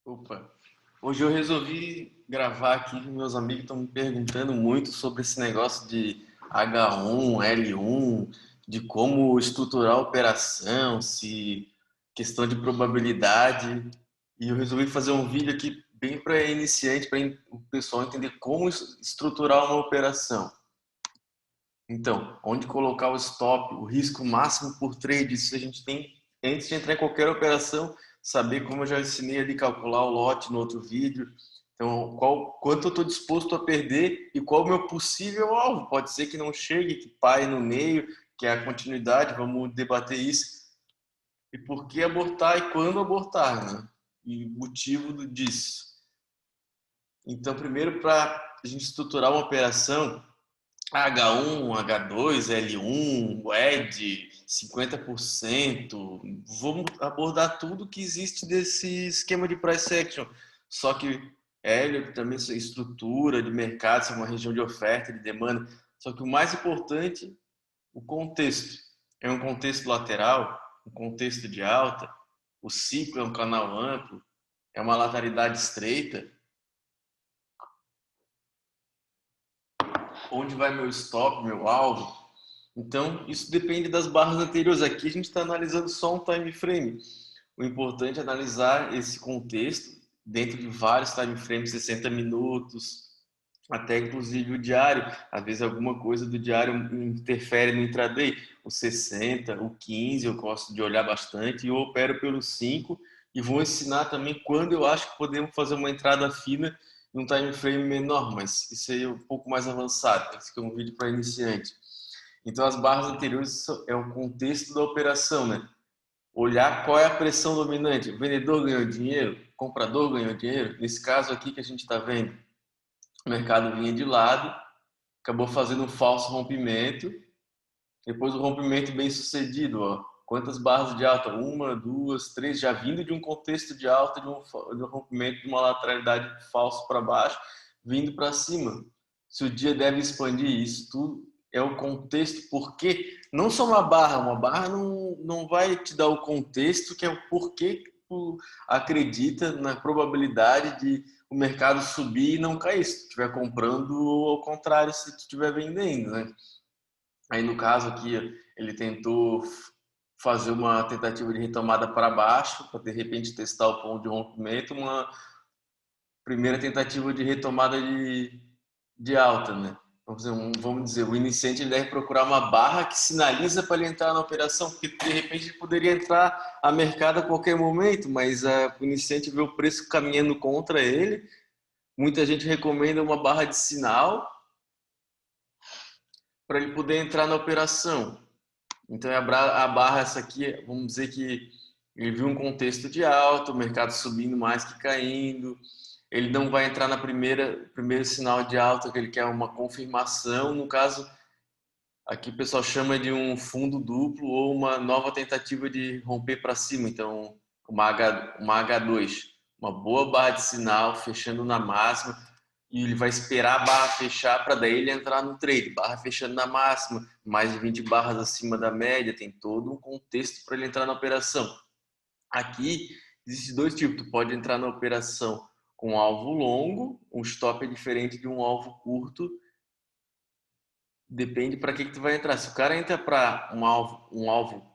Opa, hoje eu resolvi gravar aqui, meus amigos estão me perguntando muito sobre esse negócio de H1, L1, de como estruturar a operação, se questão de probabilidade, e eu resolvi fazer um vídeo aqui bem para iniciante, para o pessoal entender como estruturar uma operação. Então, onde colocar o stop, o risco máximo por trade, isso a gente tem, antes de entrar em qualquer operação, saber como eu já ensinei ali, calcular o lote no outro vídeo. Então, quanto eu estou disposto a perder e qual o meu possível alvo. Pode ser que não chegue, que pare no meio, que é a continuidade, vamos debater isso. E por que abortar e quando abortar, né? E o motivo disso. Então, primeiro, para a gente estruturar uma operação, H1, H2, L1, WED, 50%. Vamos abordar tudo que existe desse esquema de price action. Só que Elliott também é estrutura de mercado, é uma região de oferta e de demanda. Só que o mais importante, o contexto. É um contexto lateral, um contexto de alta, o ciclo é um canal amplo, é uma lateralidade estreita. Onde vai meu stop, meu alvo? Então, isso depende das barras anteriores. Aqui a gente está analisando só um time frame. O importante é analisar esse contexto dentro de vários time frames, 60 minutos, até inclusive o diário. Às vezes alguma coisa do diário interfere no intraday. O 60, o 15 eu gosto de olhar bastante e eu opero pelos 5 e vou ensinar também quando eu acho que podemos fazer uma entrada fina em um time frame menor, mas isso aí é um pouco mais avançado. Esse aqui é um vídeo para iniciante. Então, as barras anteriores é o contexto da operação, né? Olhar qual é a pressão dominante. O vendedor ganhou dinheiro, o comprador ganhou dinheiro. Nesse caso aqui que a gente está vendo, o mercado vinha de lado, acabou fazendo um falso rompimento, depois o rompimento bem sucedido. Ó. Quantas barras de alta? Uma, duas, três, já vindo de um contexto de alta, de um rompimento, de uma lateralidade falso para baixo, vindo para cima. Se o dia deve expandir isso tudo, é o contexto, porque não só uma barra não vai te dar o contexto, que é o porquê que tu acredita na probabilidade de o mercado subir e não cair, se tu estiver comprando ou ao contrário, se tu estiver vendendo, né? Aí no caso aqui, ele tentou fazer uma tentativa de retomada para baixo, para de repente testar o ponto de rompimento, uma primeira tentativa de retomada de alta, né? Vamos dizer, o iniciante ele deve procurar uma barra que sinaliza para ele entrar na operação, porque de repente ele poderia entrar a mercado a qualquer momento, mas o iniciante vê o preço caminhando contra ele. Muita gente recomenda uma barra de sinal para ele poder entrar na operação. Então a barra essa aqui, vamos dizer que ele viu um contexto de alta, o mercado subindo mais que caindo, ele não vai entrar na primeiro sinal de alta que ele quer uma confirmação, no caso aqui o pessoal chama de um fundo duplo ou uma nova tentativa de romper para cima, então uma H2, uma boa barra de sinal fechando na máxima e ele vai esperar a barra fechar para daí ele entrar no trade, barra fechando na máxima, mais de 20 barras acima da média, tem todo um contexto para ele entrar na operação. Aqui existem dois tipos, tu pode entrar na operação com um alvo longo, um stop é diferente de um alvo curto, depende para que tu vai entrar. Se o cara entra para um alvo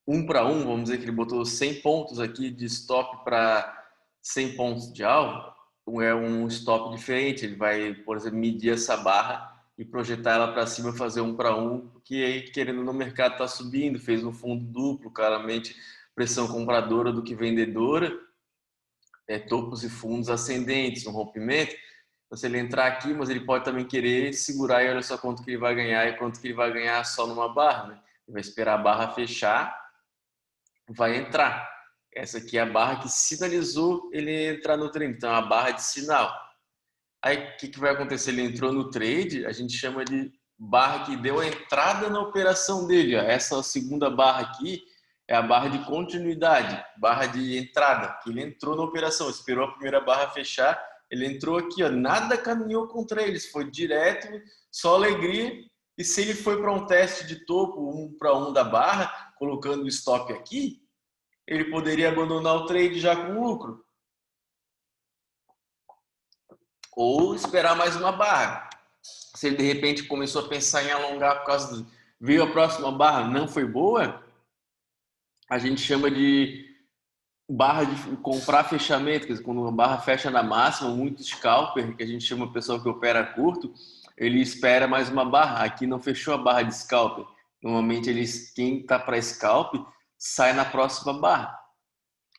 um para um, vamos dizer que ele botou 100 pontos aqui de stop para 100 pontos de alvo, é um stop diferente. Ele vai, por exemplo, medir essa barra e projetar ela para cima, fazer um para um, porque aí, querendo no mercado está subindo, fez um fundo duplo, claramente pressão compradora do que vendedora, topos e fundos ascendentes, um rompimento. Então, se ele entrar aqui, mas ele pode também querer segurar e olha só quanto que ele vai ganhar e quanto que ele vai ganhar só numa barra, né? Ele vai esperar a barra fechar, vai entrar. Essa aqui é a barra que sinalizou ele entrar no trade, então é a barra de sinal. Aí o que vai acontecer? Ele entrou no trade, a gente chama de barra que deu a entrada na operação dele. Ó. Essa segunda barra aqui é a barra de continuidade, barra de entrada, que ele entrou na operação, esperou a primeira barra fechar, ele entrou aqui, ó, nada caminhou contra eles, foi direto, só alegria. E se ele foi para um teste de topo, um para um da barra, colocando o stop aqui, ele poderia abandonar o trade já com lucro. ou esperar mais uma barra. Se ele de repente começou a pensar em alongar por causa do... Veio a próxima barra, não foi boa, a gente chama de barra de comprar fechamento, quer dizer, quando uma barra fecha na máxima, muito scalper, que a gente chama o pessoal que opera curto, ele espera mais uma barra. Aqui não fechou a barra de scalper. Normalmente quem está para scalp sai na próxima barra.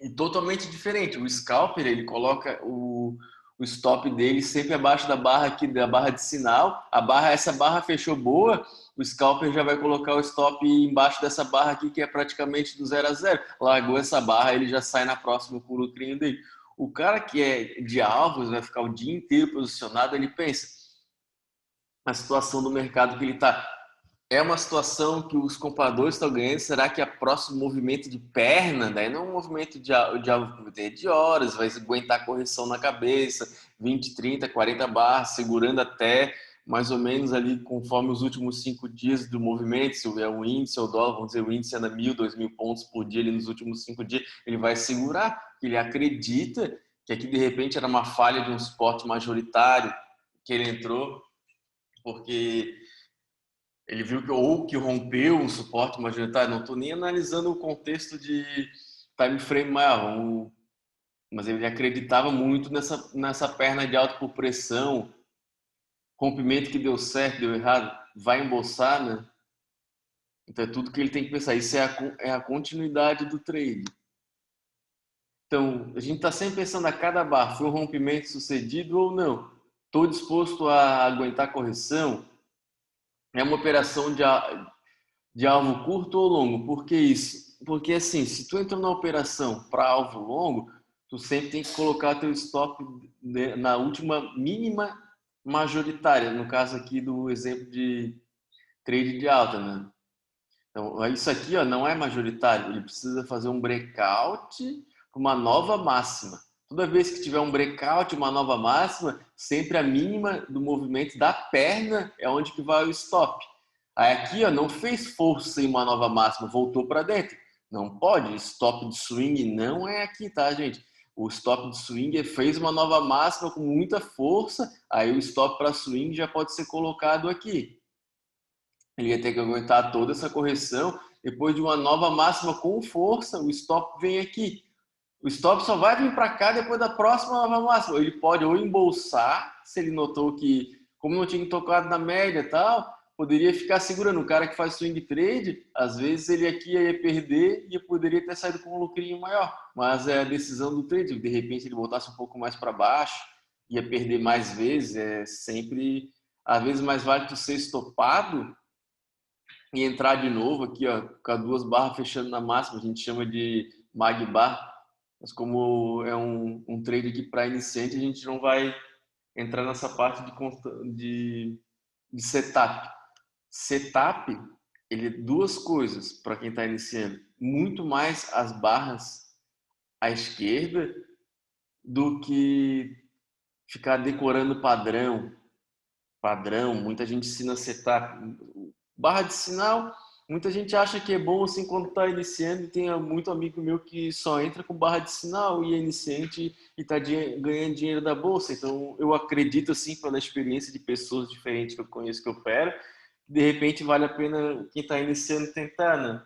E totalmente diferente. O scalper, ele coloca o stop dele sempre abaixo da barra aqui, da barra de sinal. Essa barra fechou boa, o scalper já vai colocar o stop embaixo dessa barra aqui, que é praticamente do 0 a 0. Largou essa barra, ele já sai na próxima com o lucrinho dele. O cara que é de alvos, vai ficar o dia inteiro posicionado, ele pensa, a situação do mercado que ele está é uma situação que os compradores estão ganhando. Será que é o próximo movimento de perna? Daí não é um movimento de alvo de horas, vai aguentar correção na cabeça, 20, 30, 40 barras, segurando até mais ou menos ali conforme os últimos 5 dias do movimento. Se houver um índice ou dólar, vamos dizer, o índice anda 1.000, 2.000 pontos por dia ali nos últimos 5 dias, ele vai segurar, ele acredita que aqui de repente era uma falha de um suporte majoritário que ele entrou, porque ele viu que rompeu um suporte majoritário. Não estou nem analisando o contexto de time frame maior, mas ele acreditava muito nessa perna de alta por pressão, rompimento que deu certo, deu errado, vai embolsar, né? Então é tudo que ele tem que pensar. Isso é a continuidade do trade. Então, a gente está sempre pensando a cada barra, foi um rompimento sucedido ou não? Estou disposto a aguentar correção? É uma operação de alvo curto ou longo? Por que isso? Porque assim, se tu entra na operação para alvo longo, tu sempre tem que colocar teu stop na última mínima majoritária, no caso aqui do exemplo de trade de alta, né? Então, isso aqui, ó, não é majoritário, ele precisa fazer um breakout para uma nova máxima. Toda vez que tiver um breakout, uma nova máxima, sempre a mínima do movimento da perna é onde que vai o stop. Aí aqui, ó, não fez força em uma nova máxima, voltou para dentro. Não pode, stop de swing não é aqui, tá, gente? O stop de swing fez uma nova máxima com muita força, aí o stop para swing já pode ser colocado aqui. Ele ia ter que aguentar toda essa correção. Depois de uma nova máxima com força, o stop vem aqui. O stop só vai vir para cá depois da próxima nova máxima. Ele pode ou embolsar, se ele notou que, como não tinha tocado na média e tal, poderia ficar segurando. O cara que faz swing trade, às vezes ele aqui ia perder e poderia ter saído com um lucrinho maior. Mas é a decisão do trade. De repente ele voltasse um pouco mais para baixo, ia perder mais vezes. É sempre, às vezes, mais vale tu ser estopado e entrar de novo aqui, ó, com as duas barras fechando na máxima. A gente chama de mag bar. Mas como é um trade aqui para iniciante, a gente não vai entrar nessa parte de setup. Setup, ele é duas coisas para quem está iniciando. Muito mais as barras à esquerda do que ficar decorando padrão. Muita gente ensina setup. Barra de sinal, muita gente acha que é bom assim quando está iniciando, e tem muito amigo meu que só entra com barra de sinal e é iniciante e está ganhando dinheiro da bolsa. Então eu acredito assim, pela experiência de pessoas diferentes que eu conheço que operam, de repente vale a pena quem está iniciando tentar, né?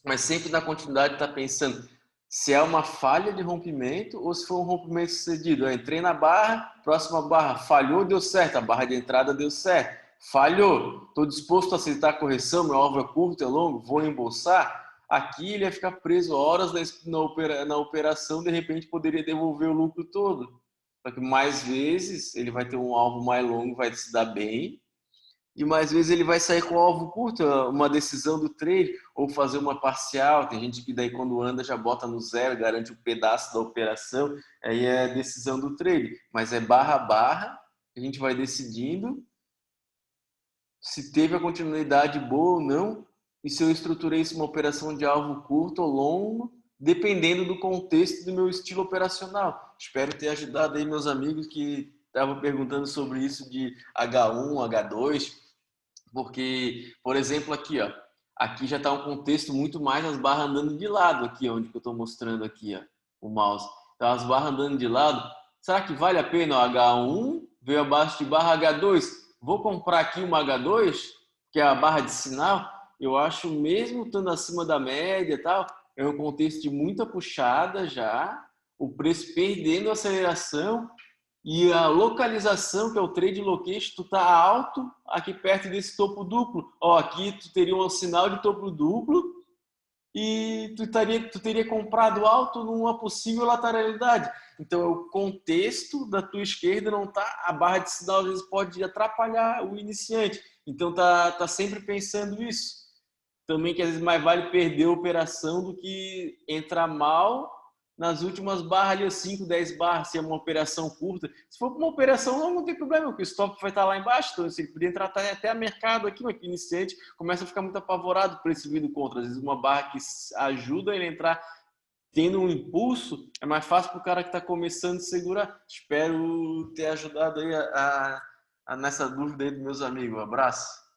Mas sempre na continuidade está pensando se é uma falha de rompimento ou se foi um rompimento sucedido. Eu entrei na barra, próxima barra, falhou, deu certo, a barra de entrada deu certo. Falhou, estou disposto a aceitar a correção, meu alvo é curto, é longo, vou embolsar. Aqui ele ia ficar preso horas na operação, de repente poderia devolver o lucro todo. Só que mais vezes ele vai ter um alvo mais longo, vai se dar bem, e mais vezes ele vai sair com o alvo curto, uma decisão do trade, ou fazer uma parcial. Tem gente que daí quando anda já bota no zero, garante um pedaço da operação, aí é decisão do trade. Mas é barra a barra, a gente vai decidindo se teve a continuidade boa ou não, e se eu estruturei isso uma operação de alvo curto ou longo, dependendo do contexto do meu estilo operacional. Espero ter ajudado aí meus amigos que estavam perguntando sobre isso de H1, H2, porque, por exemplo, aqui, ó, aqui já está um contexto muito mais as barras andando de lado aqui, onde que eu estou mostrando aqui, ó, o mouse. Então, as barras andando de lado, Será que vale a pena o H1? Veio abaixo de barra H2. Vou comprar aqui uma H2, que é a barra de sinal. Eu acho, mesmo estando acima da média e tal, é um contexto de muita puxada já, o preço perdendo a aceleração e a localização, que é o trade location, tu tá alto aqui perto desse topo duplo. Ó, aqui tu teria um sinal de topo duplo e tu teria comprado alto numa possível lateralidade. Então, o contexto da tua esquerda não tá, a barra de sinal às vezes pode atrapalhar o iniciante. Então, tá sempre pensando isso. Também que às vezes mais vale perder a operação do que entrar mal nas últimas barras ali, 5, 10 barras, se é uma operação curta. Se for uma operação longa, não tem problema, porque o stop vai estar lá embaixo, então assim, ele podia entrar até a mercado aqui, mas que iniciante começa a ficar muito apavorado por esse vindo contra. Às vezes uma barra que ajuda ele a entrar tendo um impulso, é mais fácil para o cara que está começando a segurar. Espero ter ajudado aí nessa dúvida aí dos meus amigos. Um abraço.